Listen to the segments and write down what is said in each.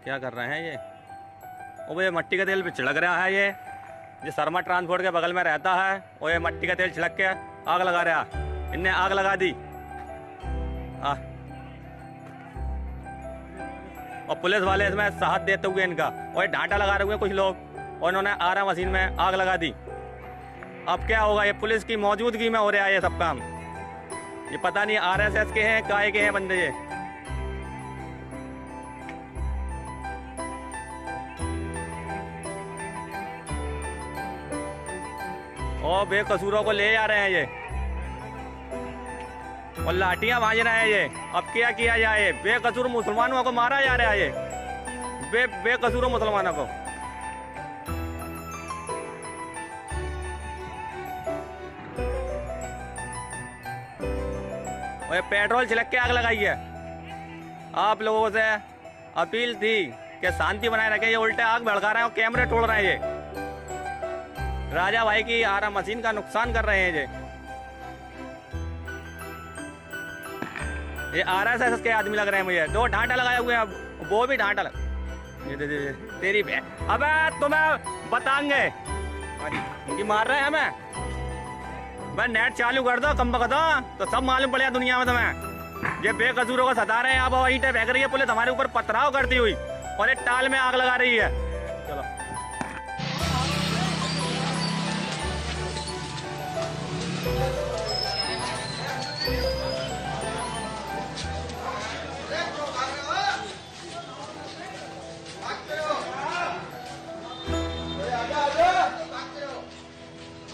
क्या कर रहे हैं ये? ओ ये मट्टी का तेल पे छिड़क रहा है ये शर्मा ट्रांसपोर्ट के बगल में रहता है। वो ये मट्टी का तेल छिड़क के आग लगा रहा, इनने आग लगा दी। और पुलिस वाले इसमें साथ देते हुए इनका और ढांटा लगा रहे हुए कुछ लोग, और इन्होंने आरा मशीन में आग लगा दी। अब क्या होगा? ये पुलिस की मौजूदगी में हो रहा है ये सब काम। ये पता नहीं आरएसएस के हैं काय के हैं बंदे ये। और बेकसूरों को ले जा रहे हैं ये और लाठियां भांज रहे हैं ये। अब क्या किया जाए? बेकसूर मुसलमानों को मारा जा रहा है ये, बेकसूर मुसलमानों को। और ये पेट्रोल छिड़क के आग लगाई है। आप लोगों से अपील थी कि शांति बनाए रखें, ये उल्टे आग भड़का रहे हैं और कैमरे तोड़ रहे हैं ये। राजा भाई की आरा मशीन का नुकसान कर रहे हैं ये आरएसएस के आदमी लग रहे हैं मुझे। दो ढांटा लगाए हुए हैं, वो भी ढांटा तेरी अबे तुम्हें बताएंगे कि मार रहे हैं हमें। भाई नेट चालू कर दो कम बकदो तो सब मालूम पड़ेगा दुनिया में तुम्हें। ये बेकसूरों को सता रहे हैं। अब वही फेंक रही है पुलिस हमारे ऊपर पथराव करती हुई और एक टाल में आग लगा रही है। चलो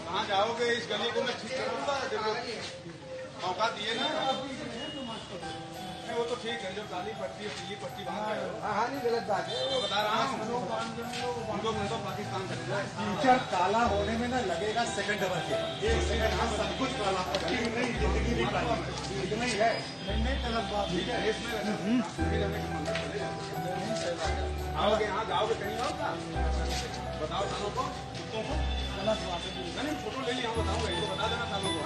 कहाँ जाओगे? इस गली को मैं ठीक करूँगा जब मौका दिए ना। वो तो ठीक है, जो काली पट्टी है पीली पट्टी बांध रहे हो। हाँ नहीं गलत बात है, वो बता रहा हूँ। उनको पाकिस्तान फ्यूचर काला होने में ना लगेगा सेकंड डबल के 1 सेकंड। हाँ सब कुछ काला, पट्टी नहीं, जिंदगी भी काली, इतना ही है। नहीं गलत बात ठीक है। इसमें आओगे, यहाँ जाओगे कहीं और बताओ थानों को, कुत्तों को नहीं फोटो ले लिया, बताऊंगा इनको, बता देना थानों को।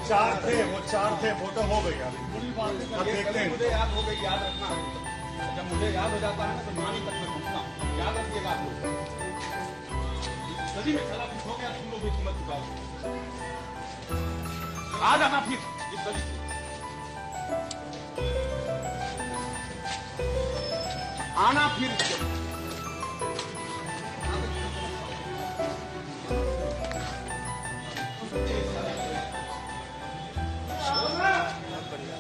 4 थे, वो 4 थे, फोटो हो गई। अब देखते हैं। मुझे याद हो गई, याद रखना। जब मुझे याद हो जाता है ना तो मानी तक मैं पहुंचता हूँ। याद रखिएगा आप लोग। सभी में खराब कुछ हो गया, तुम लोग भी कीमत चुकाओ। आ जाना फिर इस गली से, आना फिर।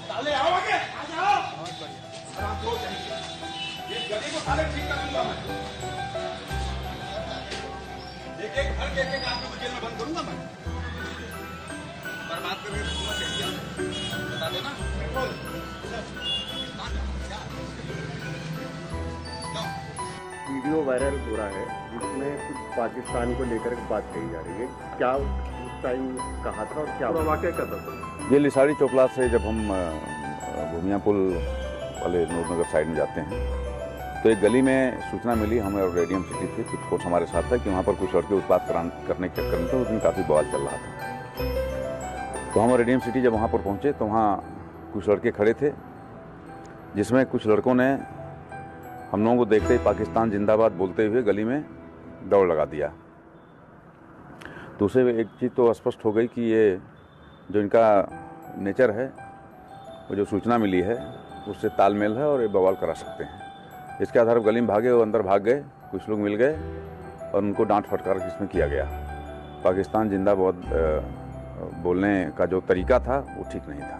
ताले आओगे, आ जाओ। आराम से ये गली को सारे ठीक करूंगा मैं। एक घर के एक आदमी को जेल में बंद करूंगा मैं। बर्बाद करके बता देना। वीडियो वायरल हो रहा है जिसमें कुछ पाकिस्तान को लेकर बात कही जा रही है। क्या उस टाइम कहा था और क्या वाकया क्या था? ये लिसाड़ी चौकला से जब हम भूमिया पुल वाले नूरनगर साइड में जाते हैं तो एक गली में सूचना मिली, हमें और रेडियम सिटी थे, कुछ फोर्स हमारे साथ था कि वहाँ पर कुछ लड़के उत्पात करने के चक्कर में थे। उस दिन काफ़ी बवाल चल रहा था। तो हम रेडियम सिटी जब वहाँ पर पहुँचे तो वहाँ कुछ लड़के खड़े थे, जिसमें कुछ लड़कों ने हम लोगों को देखते ही पाकिस्तान जिंदाबाद बोलते हुए गली में दौड़ लगा दिया। तो उसे एक चीज़ तो स्पष्ट हो गई कि ये जो इनका नेचर है, वो जो सूचना मिली है उससे तालमेल है और ये बवाल करा सकते हैं। इसके आधार पर गली में भागे, वो अंदर भाग गए, कुछ लोग मिल गए और उनको डांट फटकार इसमें किया गया। पाकिस्तान जिंदाबाद बोलने का जो तरीका था वो ठीक नहीं था।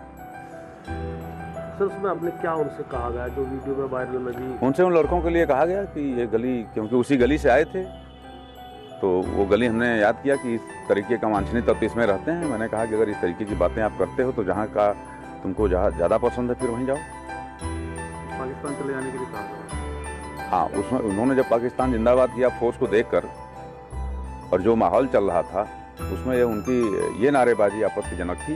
सर उसमें आपने क्या उनसे कहा गया जो वीडियो में वायरल में भी? उनसे उन लड़कों के लिए कहा गया कि ये गली, क्योंकि उसी गली से आए थे तो वो गली हमने याद किया कि इस तरीके का वांछनीय तत्व इसमें रहते हैं। मैंने कहा कि अगर इस तरीके की बातें आप करते हो तो जहाँ का तुमको जहाँ ज़्यादा पसंद है फिर वहीं जाओ। पाकिस्तान चले जाने के लिए कहा? हाँ, उसमें उन्होंने जब पाकिस्तान जिंदाबाद किया फोर्स को देखकर और जो माहौल चल रहा था उसमें उनकी ये नारेबाजी आपत्तिजनक थी।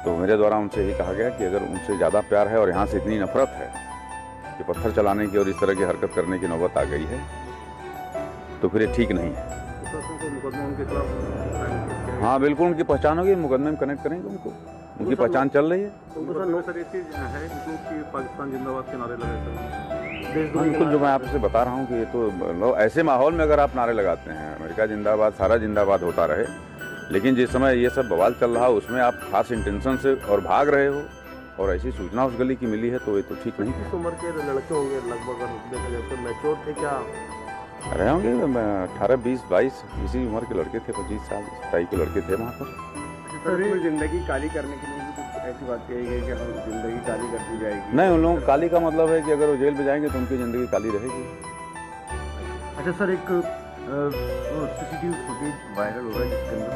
तो मेरे द्वारा उनसे यही कहा गया कि अगर उनसे ज़्यादा प्यार है और यहाँ से इतनी नफरत है कि पत्थर चलाने की और इस तरह की हरकत करने की नौबत आ गई है तो फिर ये ठीक नहीं है। मुकदमा उनके खिलाफ? हाँ बिल्कुल, उनकी पहचान होगी, मुकदमे में कनेक्ट करेंगे उनको, उनकी पहचान चल रही है। तो सर ये चीज़ है कि पाकिस्तान जिंदाबाद के नारे लगे थे। बिल्कुल, जो मैं आपसे बता रहा हूँ कि ये तो लोग ऐसे माहौल में अगर आप नारे लगाते हैं अमेरिका जिंदाबाद, सारा जिंदाबाद होता रहे, लेकिन जिस समय ये सब बवाल चल रहा है उसमें आप खास इंटेंशन से और भाग रहे हो और ऐसी सूचना उस गली की मिली है तो ये तो ठीक नहीं है। किस उम्र के लड़के होंगे लगभग, अगर देखा जाए तो मैच्योर थे क्या? रहे होंगे 18, 20, 22 इसी उम्र के लड़के थे, 25 साल 27 के लड़के थे वहाँ पर। सर जिंदगी काली करने के लिए भी कुछ ऐसी बात कही गई कि हम जिंदगी काली कर दी जाएगी? नहीं, उन लोगों को काली का मतलब है कि अगर वो जेल में जाएंगे तो उनकी ज़िंदगी काली रहेगी। अच्छा सर, एक सीसीटीवी फुटेज वायरल हो रहा है जिसके अंदर